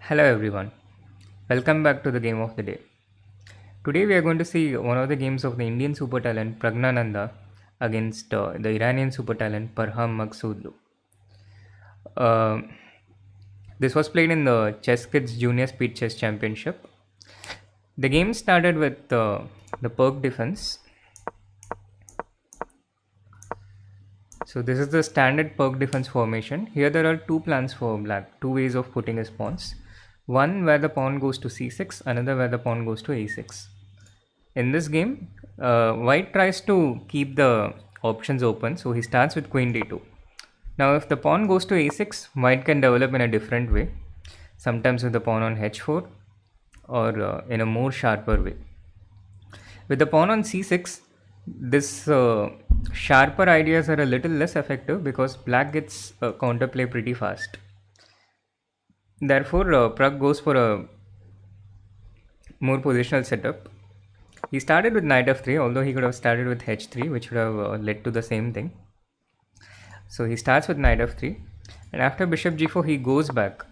Hello everyone, welcome back to the game of the day. Today we are going to see one of the games of the Indian super talent Pragnananda against the Iranian super talent Parham Maghsoodlu. Uh, this was played in the Chess Kids Junior Speed Chess Championship. The game started with the Perk defense. So this is the standard Perk defense formation. Here there are two plans for black, two ways of putting his pawns. One where the pawn goes to c6, another where the pawn goes to a6. In this game, white tries to keep the options open, so he starts with queen d2. Now if the pawn goes to a6, white can develop in a different way, sometimes with the pawn on h4 or in a more sharper way. With the pawn on c6, this sharper ideas are a little less effective because black gets counterplay pretty fast. Therefore, Prag goes for a more positional setup. He started with knight f3, although he could have started with h3, which would have led to the same thing. So he starts with knight f3, and after bishop g4 he goes back.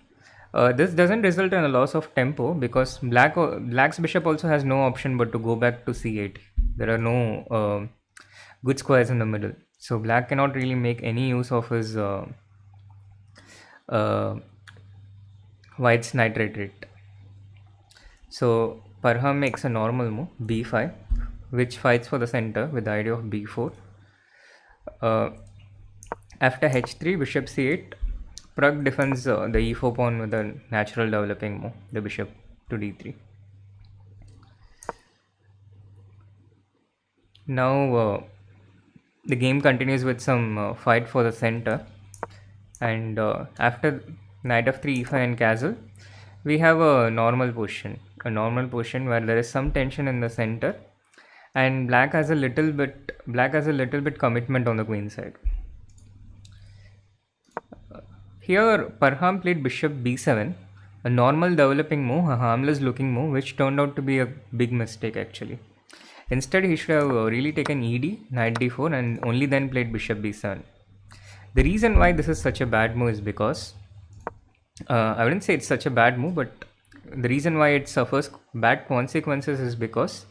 This doesn't result in a loss of tempo because black's bishop also has no option but to go back to c8. There are no good squares in the middle, so black cannot really make any use of his uh, white's knight retreat. So Parham makes a normal move b5, which fights for the center with the idea of b4. After h3, bishop c8, Prag defends the e4 pawn with a natural developing move, the bishop to d3. Now the game continues with some fight for the center, and after knight f3, e5 and castle, we have a normal position where there is some tension in the center, and black has a little bit commitment on the queen side. Here, Parham played bishop b7, a normal developing move, a harmless looking move, which turned out to be a big mistake actually. Instead, he should have really taken ed, knight d4, and only then played bishop b7. The reason why this is such a bad move is because, I wouldn't say it's such a bad move, but the reason why it suffers bad consequences is because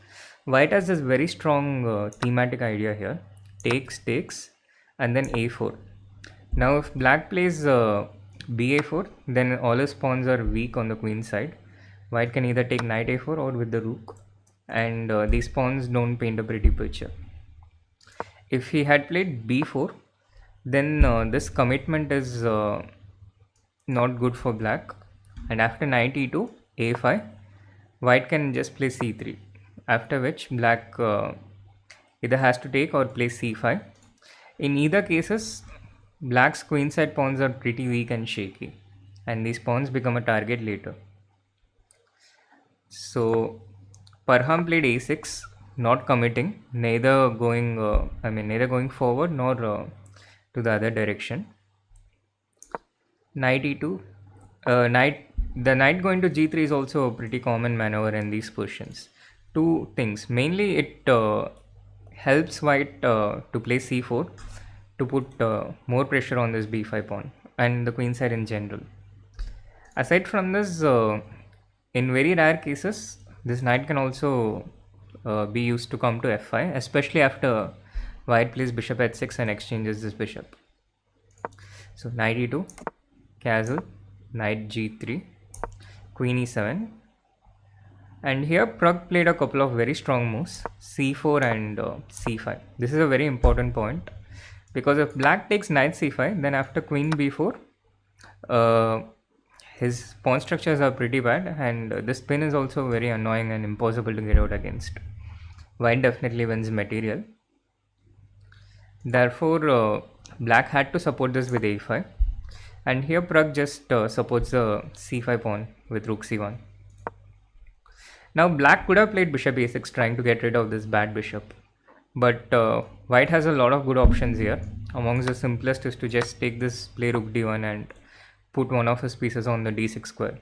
white has this very strong thematic idea here, takes, and then a4. Now if black plays ba4, then all his pawns are weak on the queen side. White can either take knight a4 or with the rook, and these pawns don't paint a pretty picture. If he had played b4, then this commitment is not good for black, and after knight e2, a5, white can just play c3, after which black either has to take or play c5. In either cases, black's queenside pawns are pretty weak and shaky, and these pawns become a target later. So Parham played a6, not committing, neither going forward nor to the other direction. Knight e2, the knight going to g3 is also a pretty common maneuver in these positions. Two things, mainly it helps white to play c4 to put more pressure on this b5 pawn and the queen side in general. Aside from this, in very rare cases, this knight can also be used to come to f5, especially after white plays bishop h6 and exchanges this bishop. So knight e2, castle, knight g3, queen e7, and here Prag played a couple of very strong moves, c4 and c5. This is a very important point because if black takes knight c5, then after queen b4, his pawn structures are pretty bad, and this pin is also very annoying and impossible to get out against. White definitely wins material. Therefore, black had to support this with a5, and here Prag just supports the c5 pawn with rook c1. Now black could have played bishop a6 trying to get rid of this bad bishop, but white has a lot of good options here. Amongst the simplest is to just take this, play rook d1 and put one of his pieces on the d6 square.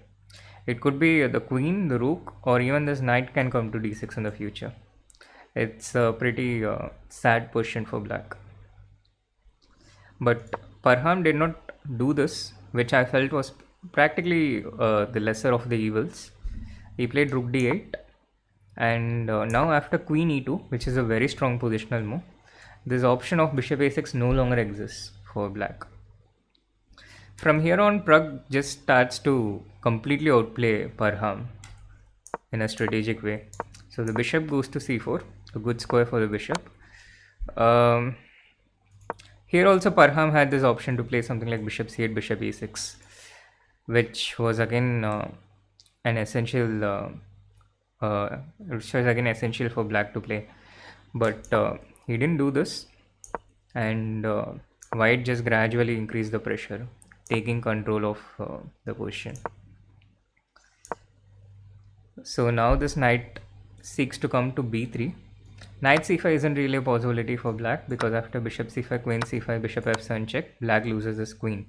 It could be the queen, the rook, or even this knight can come to d6 in the future. It's a pretty sad position for black. But Parham did not do this, which I felt was practically the lesser of the evils. He played rook d8, and now after queen e2, which is a very strong positional move, this option of bishop a6 no longer exists for black. From here on, Pragg just starts to completely outplay Parham in a strategic way. So the bishop goes to c4, a good square for the bishop. Here also Parham had this option to play something like bishop c8, bishop e6, which was again an essential, which was again essential for black to play. But he didn't do this, and white just gradually increased the pressure, taking control of the position. So now this knight seeks to come to b3. Knight c5 isn't really a possibility for black, because after bishop c5, queen c5, bishop f7 check, black loses his queen.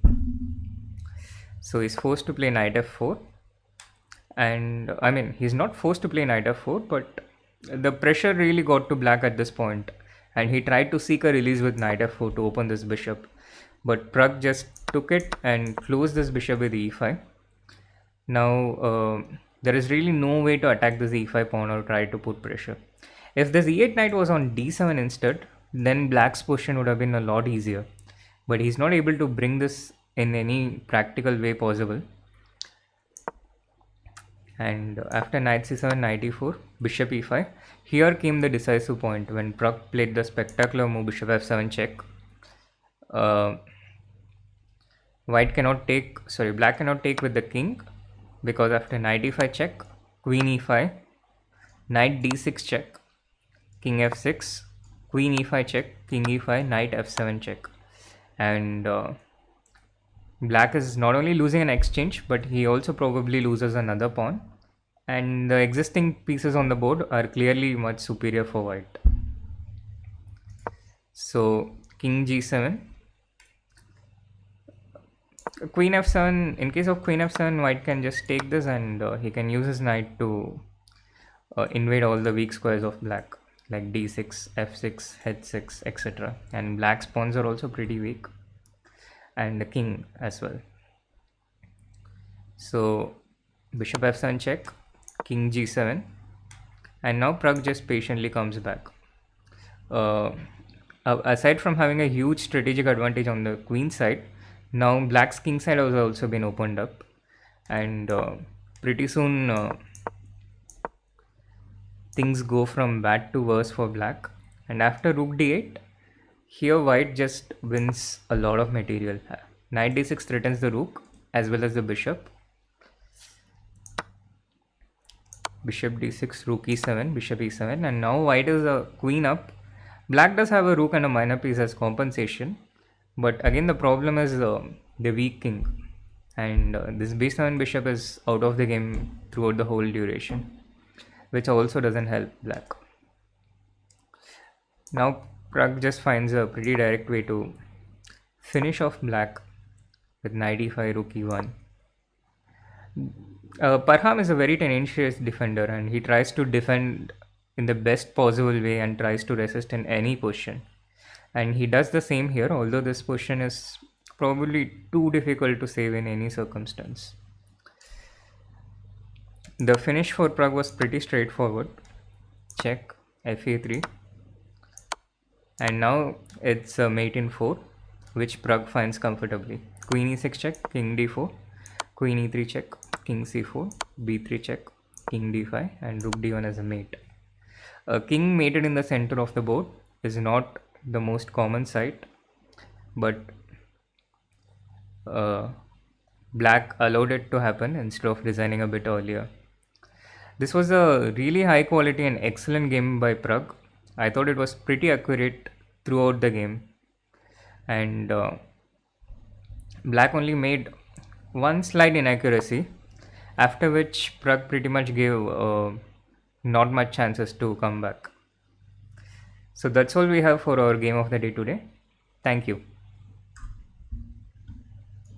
So he's forced to play knight f4. And I mean, he's not forced to play knight f4, but the pressure really got to black at this point, and he tried to seek a release with knight f4 to open this bishop. But Pragg just took it and closed this bishop with e5. Now there is really no way to attack this e5 pawn or try to put pressure. If this e8 knight was on d7 instead, then black's position would have been a lot easier. But he's not able to bring this in any practical way possible. And after knight c7, knight e4, bishop e5, here came the decisive point when Pragg played the spectacular move bishop f7 check. Black cannot take with the king, because after knight e5 check, queen e5, knight d6 check, king f6, queen e5 check, king e5, knight f7 check. And black is not only losing an exchange, but he also probably loses another pawn, and the existing pieces on the board are clearly much superior for white. So king g7, queen f7. In case of queen f7, white can just take this, and he can use his knight to invade all the weak squares of black, like d6, f6, h6, etc. And black's pawns are also pretty weak, and the king as well. So bishop f7 check, king g7, and now Pragg just patiently comes back. Aside from having a huge strategic advantage on the queen side, now black's king side has also been opened up, and pretty soon things go from bad to worse for black. And after rook d8, here white just wins a lot of material. Knight d6 threatens the rook as well as the bishop. Bishop d6, rook e7, bishop e7, and now white is a queen up. Black does have a rook and a minor piece as compensation, but again the problem is the weak king, and this b7 bishop is out of the game throughout the whole duration, which also doesn't help black. Now Pragg just finds a pretty direct way to finish off black with knight e5, rook e1. Parham is a very tenacious defender, and he tries to defend in the best possible way and tries to resist in any position. And he does the same here, although this position is probably too difficult to save in any circumstance. The finish for Pragg was pretty straightforward. Check, fa3. And now it's a mate in 4, which Pragg finds comfortably. Queen e6 check, king d4, queen e3 check, king c4, b3 check, king d5, and rook d1 as a mate. A king mated in the center of the board is not the most common sight, but black allowed it to happen instead of resigning a bit earlier. This was a really high quality and excellent game by Pragg. I thought it was pretty accurate throughout the game, and black only made one slight inaccuracy, after which Pragg pretty much gave not much chances to come back. So that's all we have for our game of the day today. Thank you.